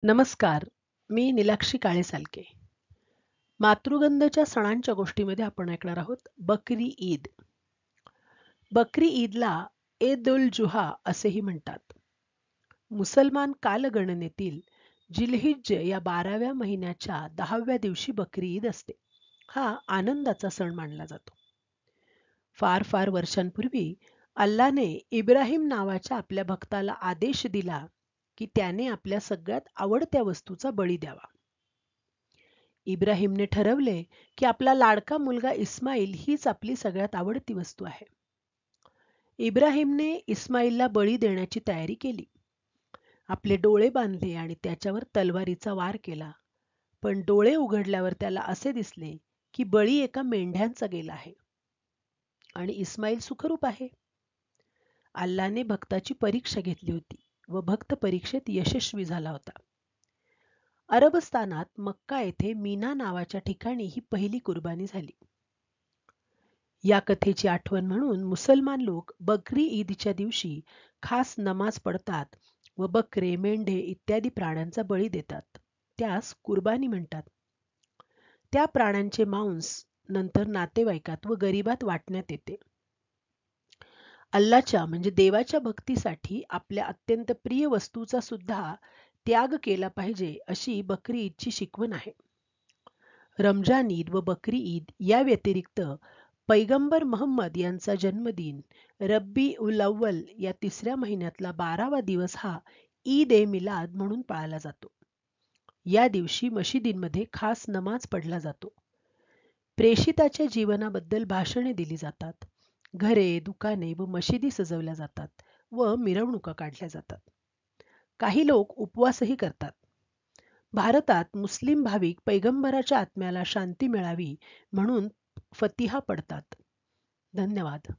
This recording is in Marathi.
नमस्कार. मी नीलाक्षी काळे सालके. मातृगंधच्या सणांच्या गोष्टीमध्ये आपण ऐकणार आहोत बकरी ईद. बकरी ईदला ईद उल जुहा असेही म्हणतात. मुसलमान कालगणनेतील जिलहिज्ज या 12व्या महिन्याच्या 10व्या दिवशी बकरी ईद असते. हा आनंदाचा सण मानला जातो. फार फार वर्षांपूर्वी अल्लाने इब्राहिम नावाच्या आपल्या भक्ताला आदेश दिला की त्याने आपल्या सगळ्यात आवडत्या वस्तूचा बळी द्यावा. इब्राहिमने ठरवले की आपला लाडका मुलगा इस्माईल हीच आपली सगळ्यात आवडती वस्तू आहे. इब्राहिमने इस्माईलला बळी देण्याची तयारी केली. आपले डोळे बांधले आणि त्याच्यावर तलवारीचा वार केला. पण डोळे उघडल्यावर त्याला असे दिसले की बळी एका मेंढ्यांचा गेला आहे आणि इस्माईल सुखरूप आहे. अल्लाने भक्ताची परीक्षा घेतली होती व भक्त परीक्षेत यशस्वी झाला होता. अरबस्थानात मक्का येथे मीना नावाच्या ठिकाणी ही पहिली कुर्बानी झाली. या कथेची आठवण म्हणून मुसलमान लोक बकरी ईदच्या दिवशी खास नमाज पढतात व बकरे, मेंढे इत्यादी प्राण्यांचा बळी देतात. त्यास कुर्बानी म्हणतात. त्या प्राण्यांचे मांस नंतर नातेवाईकात व गरिबात वाटण्यात येते. अल्लाच्या म्हणजे देवाच्या भक्तीसाठी आपल्या अत्यंत प्रिय वस्तूचा सुद्धा त्याग केला पाहिजे अशी बकरी ईदची शिकवण आहे. रमजान ईद व बकरी ईद या व्यतिरिक्त पैगंबर महम्मद यांचा जन्मदिन रब्बी उल अव्वल या 3ऱ्या महिन्यातला 12वा दिवस हा ईद ए मिलाद म्हणून पाळला जातो. या दिवशी मशिदींमध्ये खास नमाज पढला जातो. प्रेषिताच्या जीवनाबद्दल भाषणे दिली जातात. घरे, दुकाने व मशिदी सजवल्या जातात व मिरवणुका काढल्या जातात. काही लोक उपवासही करतात. भारतात मुस्लिम भाविक पैगंबराच्या आत्म्याला शांती मिळावी म्हणून फतिहा पढतात. धन्यवाद.